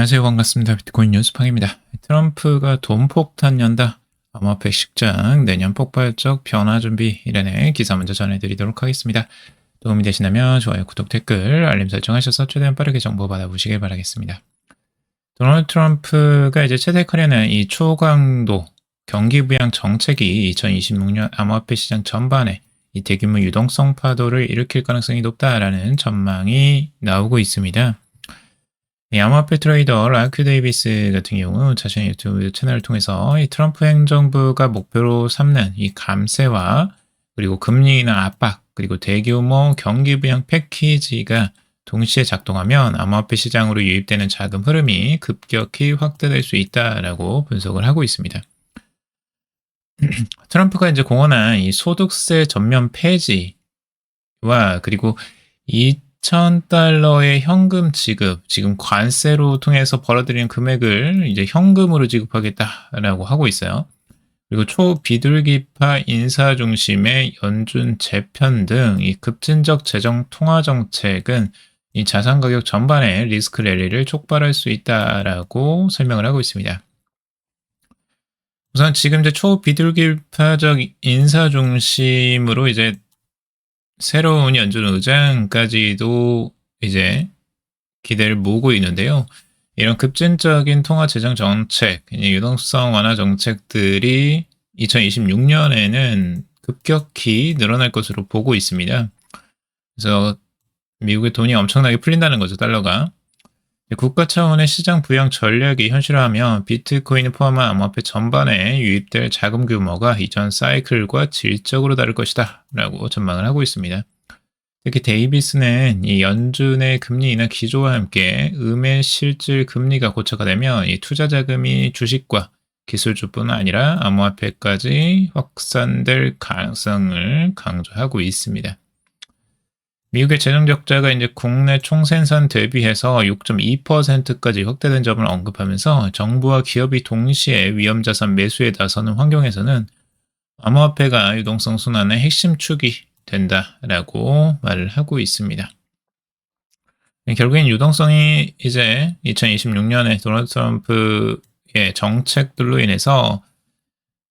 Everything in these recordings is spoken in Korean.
안녕하세요. 반갑습니다. 비트코인 뉴스팡입니다. 트럼프가 돈 폭탄 연다. 암호화폐 시장 내년 폭발적 변화 준비. 이라는 기사 먼저 전해드리도록 하겠습니다. 도움이 되시다면 좋아요, 구독, 댓글, 알림 설정하셔서 최대한 빠르게 정보 받아보시길 바라겠습니다. 도널드 트럼프가 이제 채택하려는 이 초강도 경기 부양 정책이 2026년 암호화폐 시장 전반에 이 대규모 유동성 파도를 일으킬 가능성이 높다라는 전망이 나오고 있습니다. 암호화폐 트레이더 라큐 데이비스 같은 경우 자신의 유튜브 채널을 통해서 이 트럼프 행정부가 목표로 삼는 이 감세와 그리고 금리 인하 압박 그리고 대규모 경기 부양 패키지가 동시에 작동하면 암호화폐 시장으로 유입되는 자금 흐름이 급격히 확대될 수 있다라고 분석을 하고 있습니다. 트럼프가 이제 공언한 이 소득세 전면 폐지와 그리고 2,000달러의 현금 지급, 지금 관세로 통해서 벌어들이는 금액을 이제 현금으로 지급하겠다라고 하고 있어요. 그리고 초비둘기파 인사 중심의 연준 재편 등 이 급진적 재정 통화 정책은 이 자산 가격 전반에 리스크 랠리를 촉발할 수 있다라고 설명을 하고 있습니다. 우선 지금 이제 초비둘기파적 인사 중심으로 이제 새로운 연준 의장까지도 이제 기대를 모으고 있는데요. 이런 급진적인 통화 재정 정책, 유동성 완화 정책들이 2026년에는 급격히 늘어날 것으로 보고 있습니다. 그래서 미국의 돈이 엄청나게 풀린다는 거죠, 달러가. 국가 차원의 시장 부양 전략이 현실화하면 비트코인을 포함한 암호화폐 전반에 유입될 자금 규모가 이전 사이클과 질적으로 다를 것이다 라고 전망을 하고 있습니다. 특히 데이비스는 이 연준의 금리 인하 기조와 함께 음의 실질 금리가 고착화 되면 이 투자 자금이 주식과 기술주뿐 아니라 암호화폐까지 확산될 가능성을 강조하고 있습니다. 미국의 재정 적자가 이제 국내 총생산 대비해서 6.2%까지 확대된 점을 언급하면서 정부와 기업이 동시에 위험자산 매수에 나서는 환경에서는 암호화폐가 유동성 순환의 핵심 축이 된다라고 말을 하고 있습니다. 결국엔 유동성이 이제 2026년에 도널드 트럼프의 정책들로 인해서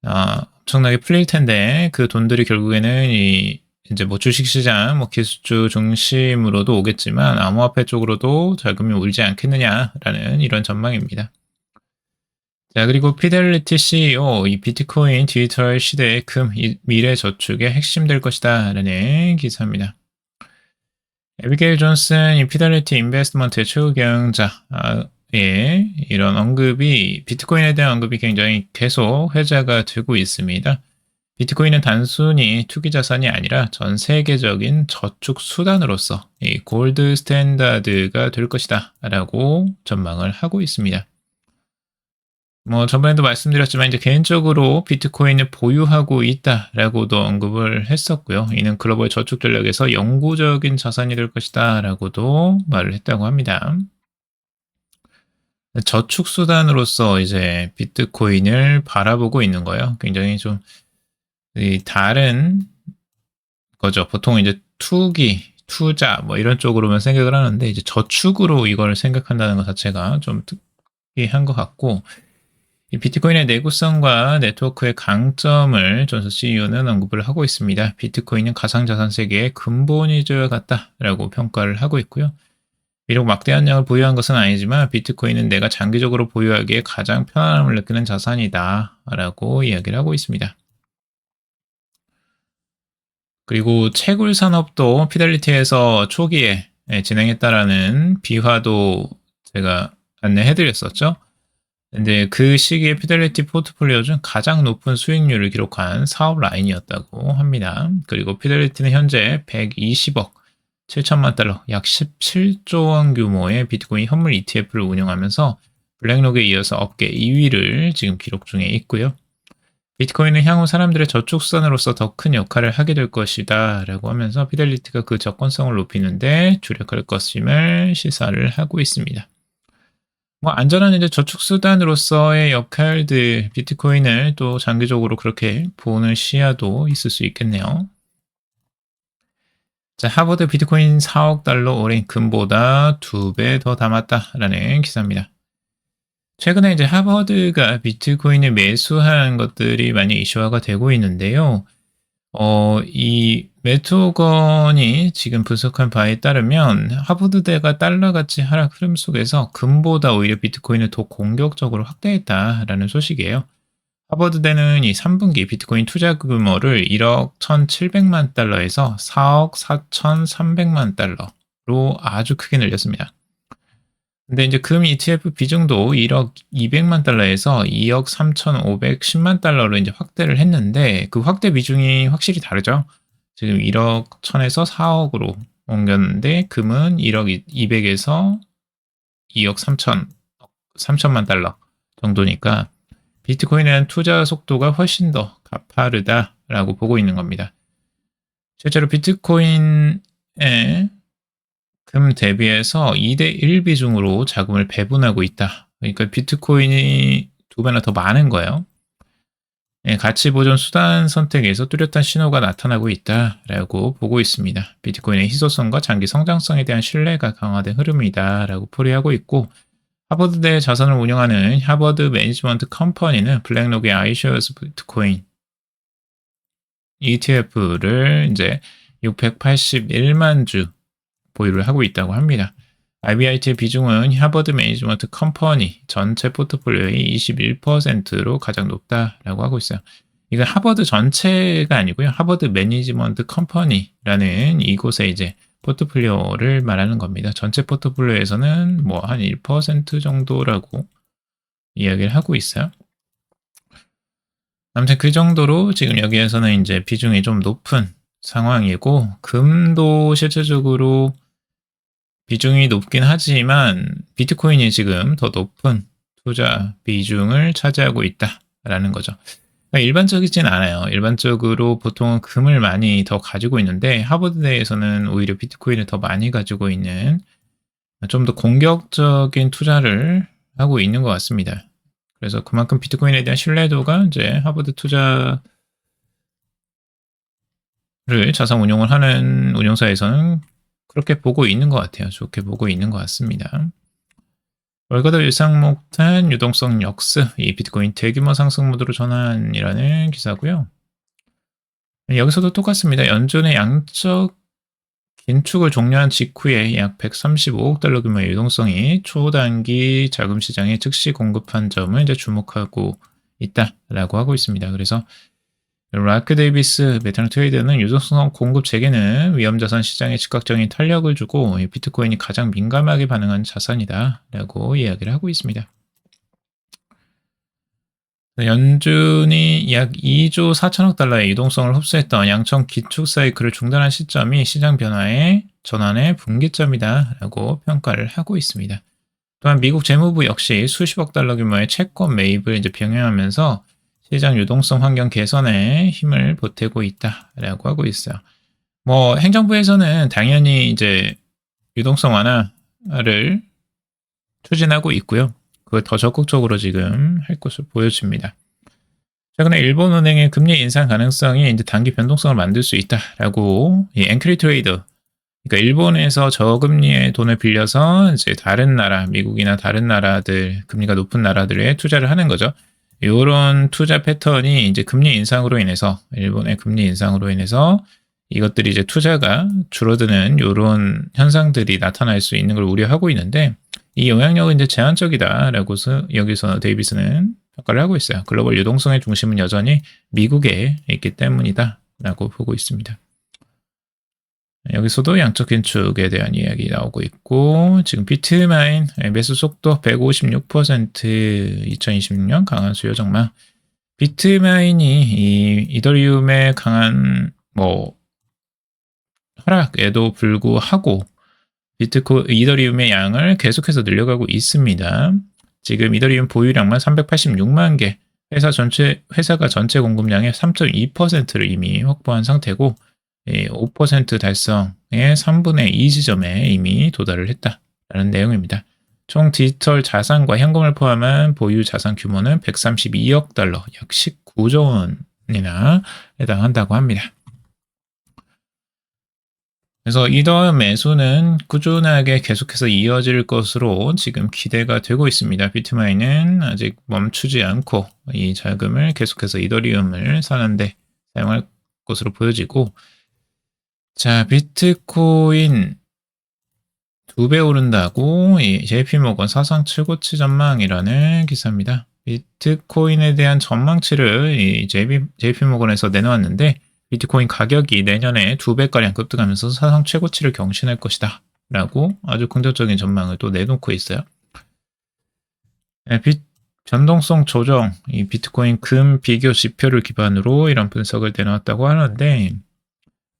엄청나게 풀릴 텐데 그 돈들이 결국에는 이제 뭐 주식시장, 뭐 기술주 중심으로도 오겠지만 암호화폐 쪽으로도 자금이 울지 않겠느냐라는 이런 전망입니다. 자, 그리고 피델리티 CEO, 이 비트코인 디지털 시대의 미래 저축의 핵심 될 것이다 라는 기사입니다. 에비게일 존슨, 이 피델리티 인베스트먼트의 최고 경영자의 이런 언급이 비트코인에 대한 언급이 굉장히 계속 회자가 되고 있습니다. 비트코인은 단순히 투기 자산이 아니라 전 세계적인 저축 수단으로서 이 골드 스탠다드가 될 것이다 라고 전망을 하고 있습니다. 뭐 저번에도 말씀드렸지만 이제 개인적으로 비트코인을 보유하고 있다라고도 언급을 했었고요. 이는 글로벌 저축 전략에서 영구적인 자산이 될 것이다 라고도 말을 했다고 합니다. 저축 수단으로서 이제 비트코인을 바라보고 있는 거예요. 굉장히 좀 다른 거죠. 보통 이제 투기, 투자 뭐 이런 쪽으로만 생각을 하는데 이제 저축으로 이걸 생각한다는 것 자체가 좀 특이한 것 같고 이 비트코인의 내구성과 네트워크의 강점을 존슨 CEO는 언급을 하고 있습니다. 비트코인은 가상자산 세계의 근본이자 같다라고 평가를 하고 있고요. 비록 막대한 양을 보유한 것은 아니지만 비트코인은 내가 장기적으로 보유하기에 가장 편안함을 느끼는 자산이다 라고 이야기를 하고 있습니다. 그리고 채굴 산업도 피델리티에서 초기에 진행했다라는 비화도 제가 안내해드렸었죠. 근데 그 시기에 피델리티 포트폴리오 중 가장 높은 수익률을 기록한 사업 라인이었다고 합니다. 그리고 피델리티는 현재 120억 7천만 달러, 약 17조 원 규모의 비트코인 현물 ETF를 운영하면서 블랙록에 이어서 업계 2위를 지금 기록 중에 있고요. 비트코인은 향후 사람들의 저축 수단으로서 더 큰 역할을 하게 될 것이다 라고 하면서 피델리티가 그 접근성을 높이는데 주력할 것임을 시사를 하고 있습니다. 뭐 안전한 이제 저축 수단으로서의 역할들 비트코인을 또 장기적으로 그렇게 보는 시야도 있을 수 있겠네요. 자, 하버드 비트코인 4억 달러 올인 금보다 2배 더 담았다라는 기사입니다. 최근에 이제 하버드가 비트코인을 매수한 것들이 많이 이슈화가 되고 있는데요. 이 매토건이 지금 분석한 바에 따르면 하버드대가 달러가치 하락 흐름 속에서 금보다 오히려 비트코인을 더 공격적으로 확대했다라는 소식이에요. 하버드대는 이 3분기 비트코인 투자 규모를 1억 1,700만 달러에서 4억 4,300만 달러로 아주 크게 늘렸습니다. 근데 이제 금 ETF 비중도 1억 200만 달러에서 2억 3,510만 달러로 이제 확대를 했는데 그 확대 비중이 확실히 다르죠. 지금 1억 1,000에서 4억으로 옮겼는데 금은 1억 200에서 2억 3천만 달러 정도니까 비트코인은 투자 속도가 훨씬 더 가파르다라고 보고 있는 겁니다. 실제로 비트코인의 금 대비해서 2대1 비중으로 자금을 배분하고 있다. 그러니까 비트코인이 2배나 더 많은 거예요. 가치 보존 수단 선택에서 뚜렷한 신호가 나타나고 있다라고 보고 있습니다. 비트코인의 희소성과 장기 성장성에 대한 신뢰가 강화된 흐름이다라고 풀이하고 있고 하버드대 자산을 운영하는 하버드 매니지먼트 컴퍼니는 블랙록의 iShares 비트코인 ETF를 이제 681만 주 보유를 하고 있다고 합니다. IBIT의 비중은 하버드 매니지먼트 컴퍼니 전체 포트폴리오의 21%로 가장 높다라고 하고 있어요. 이건 하버드 전체가 아니고요. 하버드 매니지먼트 컴퍼니라는 이곳에 이제 포트폴리오를 말하는 겁니다. 전체 포트폴리오에서는 뭐 한 1% 정도라고 이야기를 하고 있어요. 아무튼 그 정도로 지금 여기에서는 이제 비중이 좀 높은 상황이고 금도 실질적으로 비중이 높긴 하지만 비트코인이 지금 더 높은 투자 비중을 차지하고 있다라는 거죠. 그러니까 일반적이진 않아요. 일반적으로 보통은 금을 많이 더 가지고 있는데 하버드대에서는 오히려 비트코인을 더 많이 가지고 있는 좀 더 공격적인 투자를 하고 있는 것 같습니다. 그래서 그만큼 비트코인에 대한 신뢰도가 이제 하버드 투자를 자산 운용을 하는 운용사에서는 그렇게 보고 있는 것 같아요. 좋게 보고 있는 것 같습니다. 월가더 일상목탄 유동성 역스, 이 비트코인 대규모 상승 모드로 전환이라는 기사고요. 여기서도 똑같습니다. 연준의 양적 긴축을 종료한 직후에 약 135억 달러 규모의 유동성이 초단기 자금 시장에 즉시 공급한 점을 이제 주목하고 있다라고 하고 있습니다. 그래서 라크 데이비스 베테랑 트레이더는 유동성 공급 재개는 위험자산 시장에 즉각적인 탄력을 주고 비트코인이 가장 민감하게 반응한 자산이다라고 이야기를 하고 있습니다. 연준이 약 2조 4천억 달러의 유동성을 흡수했던 양적 기축 사이클을 중단한 시점이 시장 변화의 전환의 분기점이다라고 평가를 하고 있습니다. 또한 미국 재무부 역시 수십억 달러 규모의 채권 매입을 이제 병행하면서 시장 유동성 환경 개선에 힘을 보태고 있다라고 하고 있어요. 뭐 행정부에서는 당연히 이제 유동성 완화를 추진하고 있고요. 그걸 더 적극적으로 지금 할 것으로 보여집니다. 최근에 일본은행의 금리 인상 가능성이 이제 단기 변동성을 만들 수 있다라고 이 앵크리 트레이더, 그러니까 일본에서 저금리의 돈을 빌려서 이제 다른 나라, 미국이나 다른 나라들, 금리가 높은 나라들에 투자를 하는 거죠. 이런 투자 패턴이 이제 금리 인상으로 인해서 일본의 금리 인상으로 인해서 이것들이 이제 투자가 줄어드는 이런 현상들이 나타날 수 있는 걸 우려하고 있는데 이 영향력은 이제 제한적이다라고 여기서 데이비스는 평가를 하고 있어요. 글로벌 유동성의 중심은 여전히 미국에 있기 때문이다라고 보고 있습니다. 여기서도 양적 긴축에 대한 이야기 나오고 있고 지금 비트마인 매수 속도 156% 2026년 강한 수요 전망. 비트마인이 이 이더리움의 강한 하락에도 불구하고 이더리움의 양을 계속해서 늘려가고 있습니다. 지금 이더리움 보유량만 386만 개, 회사가 전체 공급량의 3.2%를 이미 확보한 상태고 5% 달성의 3분의 2 지점에 이미 도달을 했다라는 내용입니다. 총 디지털 자산과 현금을 포함한 보유 자산 규모는 132억 달러, 약 19조 원이나 해당한다고 합니다. 그래서 이더움 매수는 꾸준하게 계속해서 이어질 것으로 지금 기대가 되고 있습니다. 비트마인은 아직 멈추지 않고 이 자금을 계속해서 이더리움을 사는데 사용할 것으로 보여지고, 자, 비트코인 2배 오른다고 이 JP모건 사상 최고치 전망이라는 기사입니다. 비트코인에 대한 전망치를 이 JP모건에서 내놓았는데, 비트코인 가격이 내년에 2배가량 급등하면서 사상 최고치를 경신할 것이다 라고 아주 긍정적인 전망을 또 내놓고 있어요. 변동성 조정, 이 비트코인 금 비교 지표를 기반으로 이런 분석을 내놓았다고 하는데,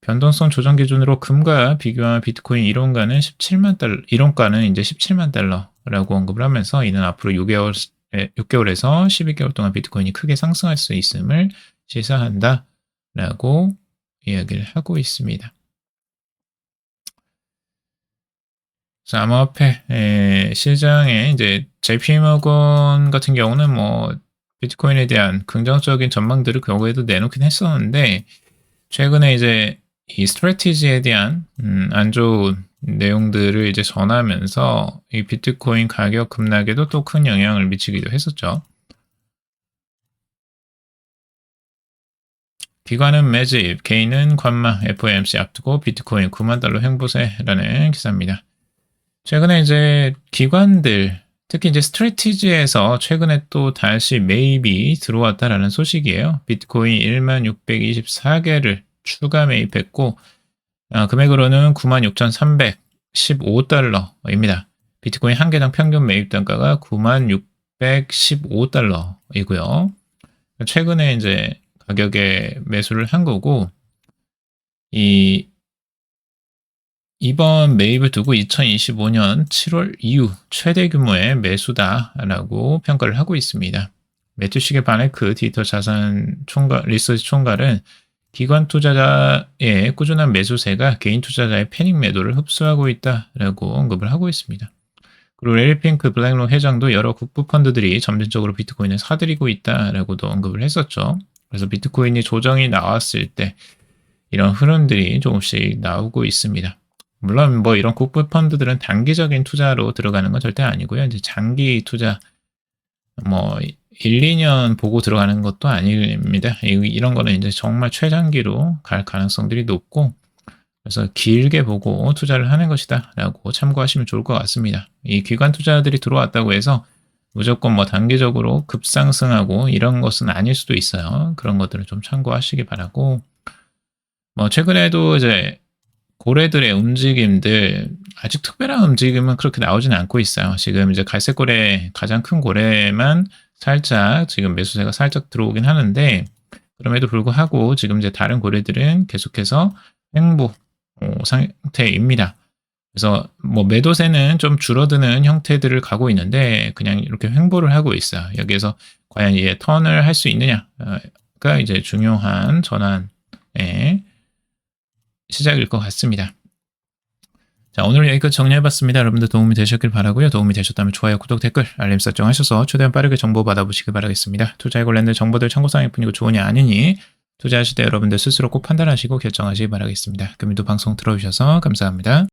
변동성 조정 기준으로 금과 비교한 비트코인 이론가는 17만 달러, 이론가는 이제 17만 달러라고 언급을 하면서 이는 앞으로 6개월에서 12개월 동안 비트코인이 크게 상승할 수 있음을 시사한다 라고 이야기를 하고 있습니다. 암호화폐 시장에 이제 JP모건 같은 경우는 뭐 비트코인에 대한 긍정적인 전망들을 결국에도 내놓긴 했었는데, 최근에 이제 이 스트래티지에 대한 안 좋은 내용들을 이제 전하면서 이 비트코인 가격 급락에도 또 큰 영향을 미치기도 했었죠. 기관은 매집, 개인은 관망, FOMC 앞두고 비트코인 9만 달러 횡보세라는 기사입니다. 최근에 이제 기관들, 특히 이제 스트래티지에서 최근에 또 다시 매입이 들어왔다라는 소식이에요. 비트코인 16,624개를 추가 매입했고, 금액으로는 96,315달러입니다. 비트코인 한 개당 평균 매입 단가가 96,15달러이고요. 최근에 이제 가격에 매수를 한 거고, 이번 매입을 두고 2025년 7월 이후 최대 규모의 매수다라고 평가를 하고 있습니다. 매튜시계 바네크 디지털 자산 리서치 총괄은 기관 투자자의 꾸준한 매수세가 개인 투자자의 패닉 매도를 흡수하고 있다라고 언급을 하고 있습니다. 그리고 레리 핑크 블랙록 회장도 여러 국부 펀드들이 점진적으로 비트코인을 사들이고 있다라고도 언급을 했었죠. 그래서 비트코인이 조정이 나왔을 때 이런 흐름들이 조금씩 나오고 있습니다. 물론 뭐 이런 국부 펀드들은 단기적인 투자로 들어가는 건 절대 아니고요. 이제 장기 투자 뭐 1, 2년 보고 들어가는 것도 아닙니다. 이런 거는 이제 정말 최장기로 갈 가능성들이 높고, 그래서 길게 보고 투자를 하는 것이다 라고 참고하시면 좋을 것 같습니다. 이 기관 투자들이 들어왔다고 해서 무조건 뭐 단기적으로 급상승하고 이런 것은 아닐 수도 있어요. 그런 것들을 좀 참고하시기 바라고, 뭐 최근에도 이제 고래들의 움직임들, 아직 특별한 움직임은 그렇게 나오지는 않고 있어요. 지금 이제 갈색 고래, 가장 큰 고래만 살짝 지금 매수세가 살짝 들어오긴 하는데, 그럼에도 불구하고 지금 이제 다른 고래들은 계속해서 횡보 상태입니다. 그래서 뭐 매도세는 좀 줄어드는 형태들을 가고 있는데 그냥 이렇게 횡보를 하고 있어요. 여기에서 과연 이제 턴을 할 수 있느냐가 이제 중요한 전환의 시작일 것 같습니다. 자, 오늘 여기까지 정리해봤습니다. 여러분들 도움이 되셨길 바라고요. 도움이 되셨다면 좋아요, 구독, 댓글, 알림 설정하셔서 최대한 빠르게 정보 받아보시길 바라겠습니다. 투자에 관련된 정보들 참고사항일 뿐이고 좋으니 아니니 투자하실 때 여러분들 스스로 꼭 판단하시고 결정하시기 바라겠습니다. 금일도 방송 들어주셔서 감사합니다.